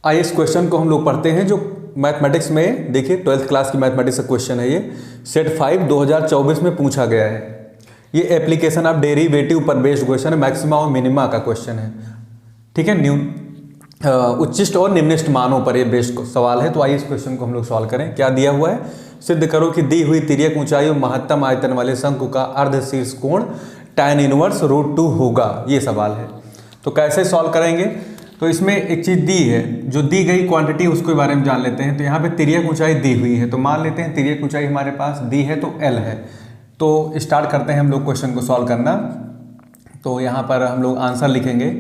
आइए इस क्वेश्चन को हम लोग पढ़ते हैं जो मैथमेटिक्स में, देखिए 12th क्लास की मैथमेटिक्स का क्वेश्चन है ये, सेट 5 2024 में पूछा गया है। ये एप्लीकेशन ऑफ डेरिवेटिव पर बेस्ड क्वेश्चन है, मैक्सिमा और मिनिमा का क्वेश्चन है, ठीक है। उच्चिष्ट और निम्निष्ट मानों पर ये बेस्ड सवाल है। तो आइए इस क्वेश्चन को हम लोग सॉल्व करें। क्या दिया हुआ है, सिद्ध करो कि दी हुई तिर्यक ऊंचाई और महत्तम आयतन वाले शंकु का अर्ध शीर्ष कोण tan इनवर्स √2 होगा, ये सवाल है। तो कैसे सॉल्व करेंगे, तो इसमें एक चीज़ दी है, जो दी गई क्वांटिटी उसके बारे में जान लेते हैं। तो यहाँ पे तिर्यक ऊंचाई दी हुई है, तो मान लेते हैं तिर्यक ऊंचाई हमारे पास दी है तो L है। तो स्टार्ट करते हैं हम लोग क्वेश्चन को सॉल्व करना। तो यहाँ पर हम लोग आंसर लिखेंगे।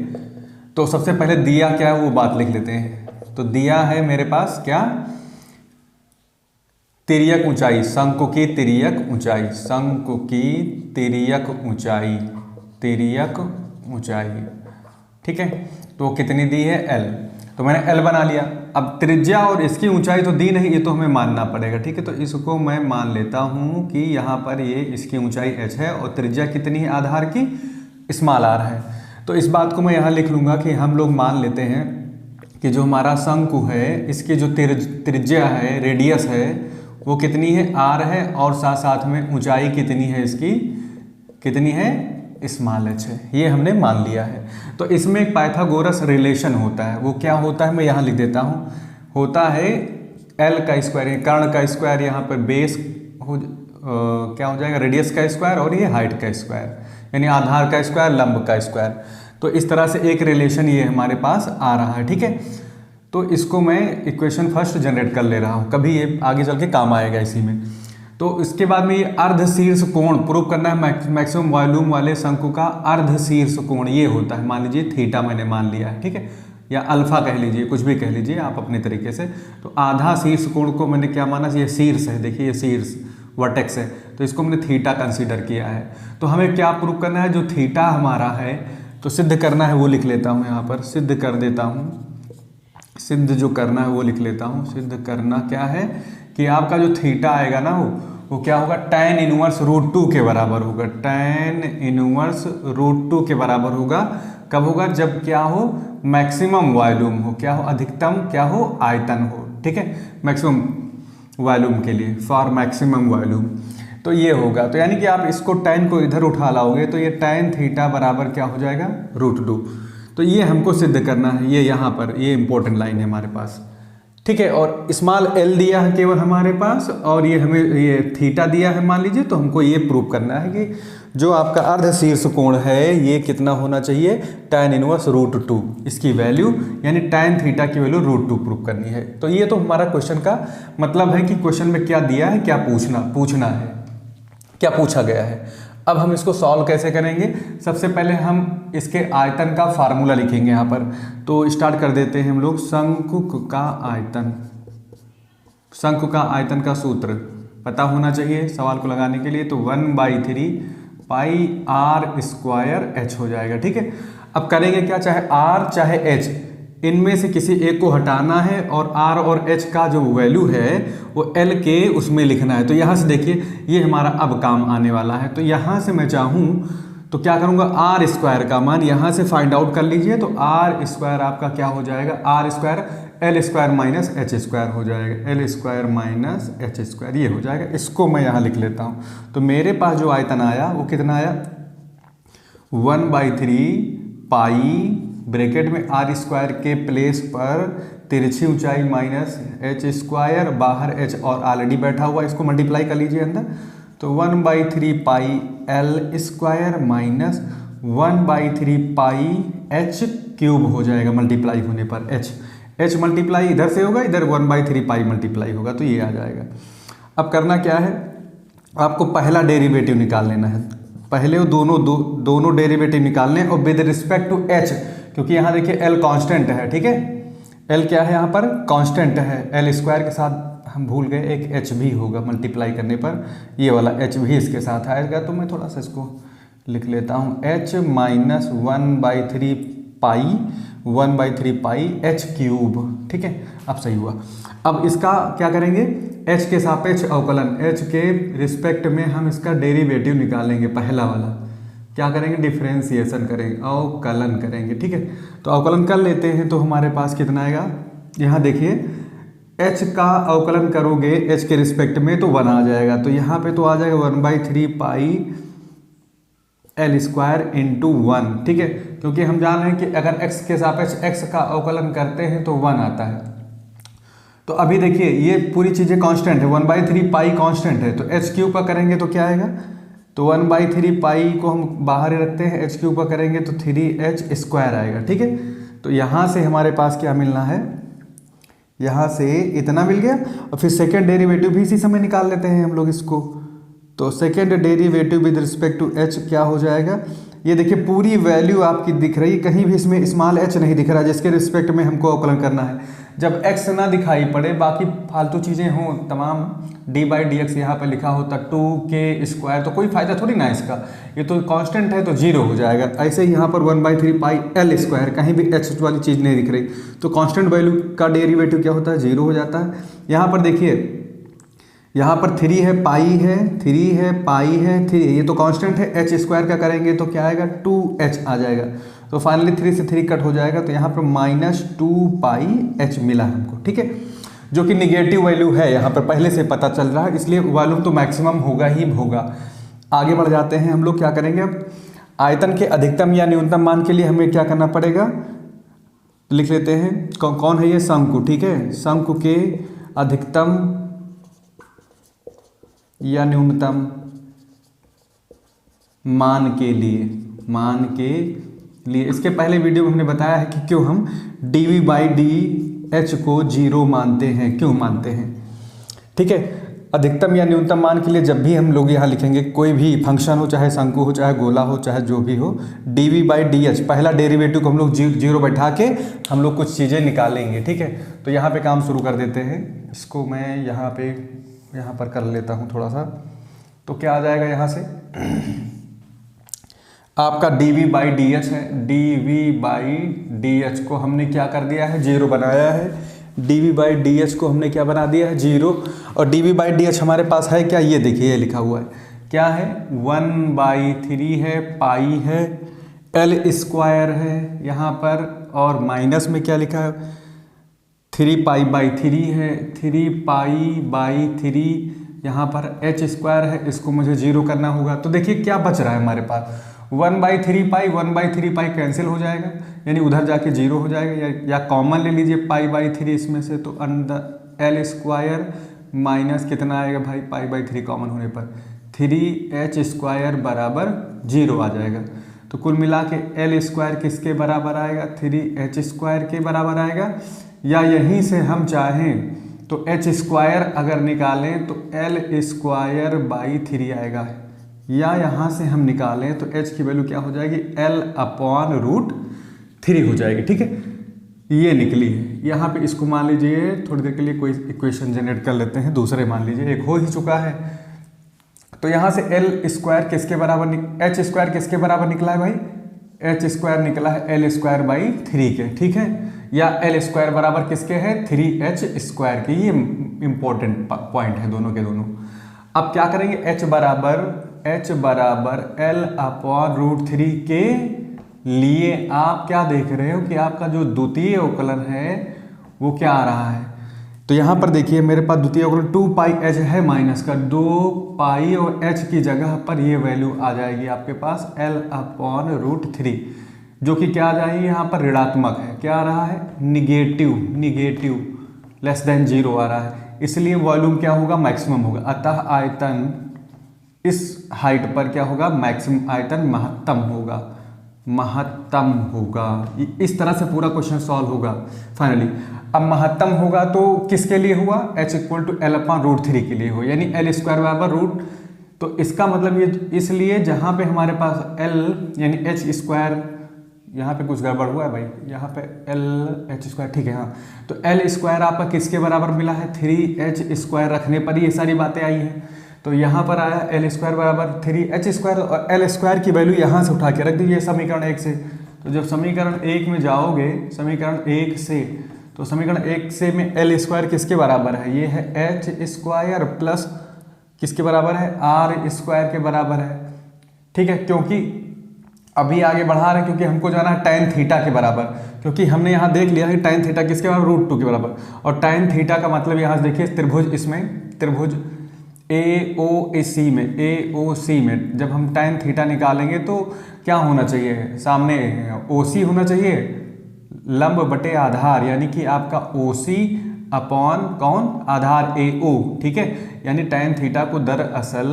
तो सबसे पहले दिया क्या है वो बात लिख लेते हैं। तो दिया है मेरे पास क्या, तिर्यक ऊंचाई, शंकु की तिर्यक ऊंचाई, शंकु की तिर्यक ऊंचाई, तिर्यक ऊंचाई, ठीक है। तो कितनी दी है, L। तो मैंने L बना लिया। अब त्रिज्या और इसकी ऊंचाई तो दी नहीं, ये तो हमें मानना पड़ेगा, ठीक है। तो इसको मैं मान लेता हूँ कि यहाँ पर ये इसकी ऊंचाई h है और त्रिज्या कितनी है आधार की, स्मॉल r है। तो इस बात को मैं यहाँ लिख लूँगा कि हम लोग मान लेते हैं कि जो हमारा शंकु है इसकी जो त्रिज्या है, रेडियस है, वो कितनी है, r है, और साथ साथ में ऊंचाई कितनी है इसकी, कितनी है, स्मॉल h है। ये हमने मान लिया है। तो इसमें एक पाइथागोरस रिलेशन होता है, वो क्या होता है मैं यहाँ लिख देता हूँ। होता है L का स्क्वायर, कर्ण का स्क्वायर, यहाँ पर बेस क्या हो जाएगा, रेडियस का स्क्वायर, और ये हाइट का स्क्वायर, यानी आधार का स्क्वायर, लंब का स्क्वायर। तो इस तरह से एक रिलेशन ये हमारे पास आ रहा है, ठीक है। तो इसको मैं इक्वेशन फर्स्ट जनरेट कर ले रहा हूँ, कभी ये आगे चल के काम आएगा इसी में। तो इसके बाद में ये अर्ध शीर्ष कोण प्रूव करना है, मैक्सिमम वॉल्यूम वाले शंकु का अर्ध शीर्ष कोण ये होता है, मान लीजिए थीटा मैंने मान लिया है, ठीक है, या अल्फा कह लीजिए, कुछ भी कह लीजिए आप अपने तरीके से। तो आधा शीर्ष कोण को मैंने क्या माना, ये शीर्ष है, देखिए ये शीर्ष वर्टेक्स है, तो इसको मैंने थीटा कंसीडर किया है। तो हमें क्या प्रूव करना है, जो थीटा हमारा है तो सिद्ध करना है, वो लिख लेता हूँ यहाँ पर, सिद्ध कर देता हूँ। सिद्ध जो करना है वो लिख लेता हूँ। सिद्ध करना क्या है कि आपका जो थीटा आएगा ना वो क्या होगा, tan इनवर्स √2 के बराबर होगा, tan इनवर्स √2 के बराबर होगा। कब होगा, जब क्या हो, मैक्सिमम वॉल्यूम हो, क्या हो, अधिकतम क्या हो, आयतन हो, ठीक है, मैक्सिमम वॉल्यूम के लिए, फॉर मैक्सिमम वॉल्यूम। तो ये होगा, तो यानी कि आप इसको tan को इधर उठा लाओगे तो ये tan थीटा बराबर क्या हो जाएगा, √2। तो ये हमको सिद्ध करना है, ये यहाँ पर ये इंपॉर्टेंट लाइन है हमारे पास, ठीक है। और स्मॉल l दिया है केवल हमारे पास, और ये हमें ये थीटा दिया है मान लीजिए। तो हमको ये प्रूव करना है कि जो आपका अर्ध शीर्ष कोण है ये कितना होना चाहिए, tan इनवर्स √2, इसकी वैल्यू यानी tan थीटा की वैल्यू √2 प्रूव करनी है। तो ये तो हमारा क्वेश्चन का मतलब है कि क्वेश्चन में क्या दिया है, क्या पूछना है, क्या पूछा गया है। अब हम इसको सॉल्व कैसे करेंगे, सबसे पहले हम इसके आयतन का फार्मूला लिखेंगे यहाँ पर। तो स्टार्ट कर देते हैं हम लोग। शंकु का आयतन, शंकु का आयतन का सूत्र पता होना चाहिए सवाल को लगाने के लिए। तो 1/3 पाई r स्क्वायर h हो जाएगा, ठीक है। अब करेंगे क्या, चाहे r चाहे h, इनमें से किसी एक को हटाना है और r और h का जो वैल्यू है वो L के उसमें लिखना है। तो यहाँ से देखिए ये हमारा अब काम आने वाला है। तो यहाँ से मैं चाहूँ तो क्या करूँगा, r स्क्वायर का मान यहाँ से फाइंड आउट कर लीजिए। तो r स्क्वायर आपका क्या हो जाएगा, r square L square minus h square हो जाएगा, L square minus h square ये हो जाएगा। इसको मैं यहाँ लिख लेता हूँ। तो मेरे पास जो आयतन आया वो कितना आया, 1/3 पाई ब्रैकेट में r स्क्वायर के प्लेस पर तिरछी ऊंचाई माइनस h स्क्वायर, बाहर h और ऑलरेडी बैठा हुआ, इसको मल्टीप्लाई कर लीजिए अंदर। तो 1/3 पाई L स्क्वायर माइनस 1/3 पाई h क्यूब हो जाएगा मल्टीप्लाई होने पर, h मल्टीप्लाई इधर से होगा, इधर 1/3 पाई मल्टीप्लाई होगा, तो ये आ जाएगा। अब करना क्या है, आपको पहला डेरिवेटिव निकाल लेना है। पहले वो दोनों डेरिवेटिव निकालने और विद रिस्पेक्ट टू h, क्योंकि यहाँ देखिए L कांस्टेंट है, ठीक है। L क्या है यहाँ पर, कांस्टेंट है। L स्क्वायर के साथ हम भूल गए एक h भी होगा मल्टीप्लाई करने पर, ये वाला h भी इसके साथ आएगा। तो मैं थोड़ा सा इसको लिख लेता हूँ, h माइनस 1/3 पाई h क्यूब, ठीक है। अब सही हुआ। अब इसका क्या करेंगे, h के सापेक्ष अवकलन, h के रिस्पेक्ट में हम इसका डेरिवेटिव निकालेंगे। पहला वाला क्या करेंगे, डिफरेंशिएशन करेंगे, अवकलन करेंगे, ठीक है। तो अवकलन कर लेते हैं तो हमारे पास कितना आएगा, यहाँ देखिए h का अवकलन करोगे h के रिस्पेक्ट में तो 1 आ जाएगा, तो यहाँ पे तो आ जाएगा 1/3 पाई एल स्क्वायर इंटू 1, ठीक है, क्योंकि हम जान रहे हैं कि अगर x के सापेक्ष x का अवकलन करते हैं तो 1 आता है। तो अभी देखिए ये पूरी चीज़ें कांस्टेंट है, 1/3 पाई कांस्टेंट है, तो h क्यूब का करेंगे तो क्या आएगा, तो 1/3 पाई को हम बाहर ही रखते हैं, h क्यूब का करेंगे तो 3h स्क्वायर आएगा, ठीक है। तो यहाँ से हमारे पास क्या मिलना है, यहाँ से इतना मिल गया, और फिर सेकेंड डेरिवेटिव भी इसी समय निकाल लेते हैं हम लोग इसको। तो second derivative with respect to h क्या हो जाएगा, ये देखिए पूरी वैल्यू आपकी दिख रही, कहीं भी इसमें स्मॉल h नहीं दिख रहा, जिसके रिस्पेक्ट में हमको अवकलन करना है। जब x ना दिखाई पड़े, बाकी फालतू चीज़ें हों तमाम, d/dx यहाँ पे लिखा होता 2k², तो कोई फ़ायदा थोड़ी ना इसका, ये तो कांस्टेंट है तो 0 हो जाएगा। ऐसे ही यहाँ पर 1/3 पाई एल स्क्वायर, कहीं भी h वाली चीज़ नहीं दिख रही, तो कांस्टेंट वैल्यू का डेरिवेटिव क्या होता है, 0 हो जाता है। यहाँ पर देखिए, यहाँ पर 3 है, पाई है, 3 है, पाई है, 3, ये तो कांस्टेंट है, h स्क्वायर का करेंगे तो क्या आएगा, 2h आ जाएगा। तो फाइनली 3 से 3 कट हो जाएगा, तो यहाँ पर -2πh मिला हमको, ठीक है, जो कि निगेटिव वैल्यू है, यहाँ पर पहले से पता चल रहा है, इसलिए वॉल्यूम तो मैक्सिमम होगा ही होगा। आगे बढ़ जाते हैं हम लोग, क्या करेंगे अब, आयतन के अधिकतम या न्यूनतम मान के लिए हमें क्या करना पड़ेगा, लिख लेते हैं, कौन है ये, शंकु, ठीक है, शंकु के अधिकतम या न्यूनतम मान के लिए इसके पहले वीडियो में हमने बताया है कि क्यों हम dv/dh को 0 मानते हैं, क्यों मानते हैं, ठीक है। अधिकतम या न्यूनतम मान के लिए जब भी हम लोग यहाँ लिखेंगे, कोई भी फंक्शन हो, चाहे शंकु हो, चाहे गोला हो, चाहे जो भी हो, dv/dh पहला डेरिवेटिव को हम लोग 0 बैठा के हम लोग कुछ चीज़ें निकालेंगे, ठीक है। तो यहाँ पे काम शुरू कर देते हैं, इसको मैं यहाँ पर कर लेता हूँ थोड़ा सा, तो क्या आ जाएगा, यहाँ से आपका dv/dh है, dv/dh को हमने क्या कर दिया है, 0 बनाया है, dv/dh को हमने क्या बना दिया है, 0, और dv/dh हमारे पास है क्या, ये देखिए ये लिखा हुआ है, क्या है, 1/3 है, पाई है, एल स्क्वायर है यहाँ पर, और माइनस में क्या लिखा है, 3π/3 है, 3π/3 यहाँ पर h स्क्वायर है, इसको मुझे 0 करना होगा। तो देखिए क्या बच रहा है हमारे पास, 1/3 पाई कैंसिल हो जाएगा, यानी उधर जाके 0 हो जाएगा, या कॉमन ले लीजिए π/3 इसमें से, तो अंदर एल स्क्वायर माइनस कितना आएगा भाई, π/3 कॉमन होने पर 3h स्क्वायर बराबर 0 आ जाएगा। तो कुल मिला के एल स्क्वायर किसके बराबर आएगा, 3h स्क्वायर के बराबर आएगा, या यहीं से हम चाहें तो h स्क्वायर अगर निकालें तो एल स्क्वायर बाई 3 आएगा, या यहाँ से हम निकालें तो h की वैल्यू क्या हो जाएगी, L/√3 हो जाएगी, ठीक है, ये निकली है। यहाँ पे इसको मान लीजिए थोड़ी देर के लिए कोई इक्वेशन जनरेट कर लेते हैं, दूसरे मान लीजिए, एक हो ही चुका है। तो यहाँ से एल स्क्वायर किसके बराबर, h स्क्वायर किसके बराबर निकला है भाई, h स्क्वायर निकला है L²/3 के, ठीक है, या L स्क्वायर बराबर किसके है, 3h स्क्वायर के। ये इंपॉर्टेंट पॉइंट है दोनों के दोनों। अब क्या करेंगे, h बराबर L/√3 के लिए आप क्या देख रहे हो कि आपका जो द्वितीय अवकलन है वो क्या आ रहा है। तो यहाँ पर देखिए मेरे पास द्वितीय अवकलन 2πh है माइनस का, 2π और h की जगह पर ये वैल्यू आ जाएगी आपके पास L/√3, जो कि क्या आ जाएगी, यहाँ पर ऋणात्मक है, क्या आ रहा है, निगेटिव लेस देन 0 आ रहा है, इसलिए वॉल्यूम क्या होगा, मैक्सिमम होगा। अतः आयतन इस हाइट पर क्या होगा, मैक्सिमम आयतन महत्तम होगा। इस तरह से पूरा क्वेश्चन सॉल्व होगा फाइनली। अब महत्तम होगा तो किसके लिए हुआ, h = L/√3 के लिए हो, यानी L² बराबर रूट। तो इसका मतलब ये इसलिए जहाँ पे हमारे पास L यानी h स्क्वायर, यहाँ पे कुछ गड़बड़ हुआ है भाई, यहाँ पे h स्क्वायर, ठीक है, हाँ, तो L स्क्वायर आपका किसके बराबर मिला है, 3h स्क्वायर रखने पर ये सारी बातें आई हैं। तो यहाँ पर आया L स्क्वायर बराबर 3h स्क्वायर, और L स्क्वायर की वैल्यू यहाँ से उठा के रख दीजिए समीकरण 1 से। तो जब समीकरण 1 में जाओगे, समीकरण 1 से, तो समीकरण 1 से में L स्क्वायर किसके बराबर है, ये है h स्क्वायर प्लस किसके बराबर है, r स्क्वायर के बराबर है, ठीक है, क्योंकि अभी आगे बढ़ा रहे हैं क्योंकि हमको जाना है tan थीटा के बराबर, क्योंकि हमने यहाँ देख लिया है tan थीटा किसके बराबर, √2 के बराबर। और tan थीटा का मतलब यहाँ से देखिए त्रिभुज, इसमें त्रिभुज AOC में जब हम tan थीटा निकालेंगे तो क्या होना चाहिए, सामने OC होना चाहिए, लंब बटे आधार, यानी कि आपका OC अपॉन कौन, आधार AO, ठीक है। यानी tan थीटा को दरअसल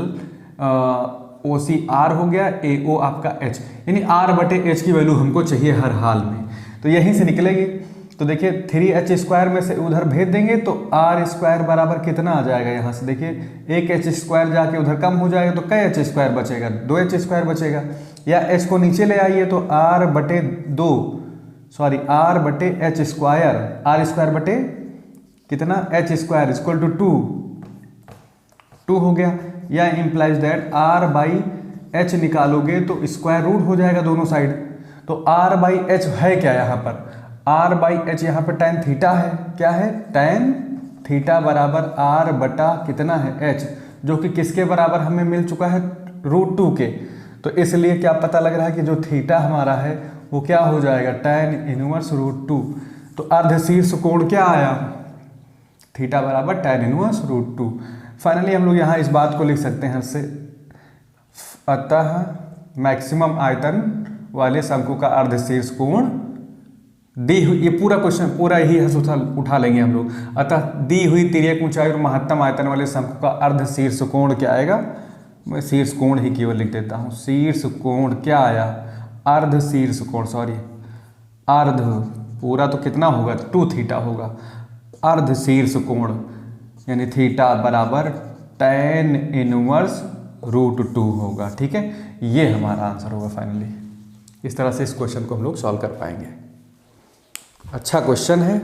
OC R हो गया, AO आपका H, यानी R बटे H की वैल्यू हमको चाहिए हर हाल में, तो यहीं से निकलेगी। तो देखिए 3h² में से उधर भेज देंगे तो r² बराबर कितना आ जाएगा, यहाँ से देखिए एक h² जाके उधर कम हो जाएगा तो कई h² बचेगा, 2h² बचेगा। या h को नीचे ले आइए तो r बटे r² बटे कितना, h² इक्वल टू 2 हो गया। या इम्प्लाइज दैट r/h निकालोगे तो स्क्वायर रूट हो जाएगा दोनों साइड। तो r/h है क्या यहाँ पर, r/h यहाँ पर tan थीटा है, क्या है, tan थीटा बराबर r बटा कितना है, h, जो कि किसके बराबर हमें मिल चुका है, √2 के। तो इसलिए क्या पता लग रहा है कि जो थीटा हमारा है वो क्या हो जाएगा, tan इनवर्स √2। तो अर्धशीर्ष कोण क्या आया, थीटा बराबर tan इनवर्स √2। फाइनली हम लोग यहाँ इस बात को लिख सकते हैं से, अतः मैक्सिमम आयतन वाले शंकु का अर्धशीर्ष कोण दी हुई, ये पूरा क्वेश्चन पूरा ही उठा लेंगे हम लोग। अतः दी हुई तिर्यक ऊंचाई और महत्तम आयतन वाले शंकु का अर्धशीर्ष कोण क्या आएगा, मैं शीर्ष कोण ही केवल लिख देता हूँ, शीर्ष कोण क्या आया, अर्धशीर्ष कोण, सॉरी अर्ध, पूरा तो कितना होगा 2 थीटा होगा, अर्धशीर्ष कोण यानी थीटा बराबर tan इनवर्स √2 होगा, ठीक है। ये हमारा आंसर होगा फाइनली। इस तरह से इस क्वेश्चन को हम लोग सॉल्व कर पाएंगे। अच्छा क्वेश्चन है।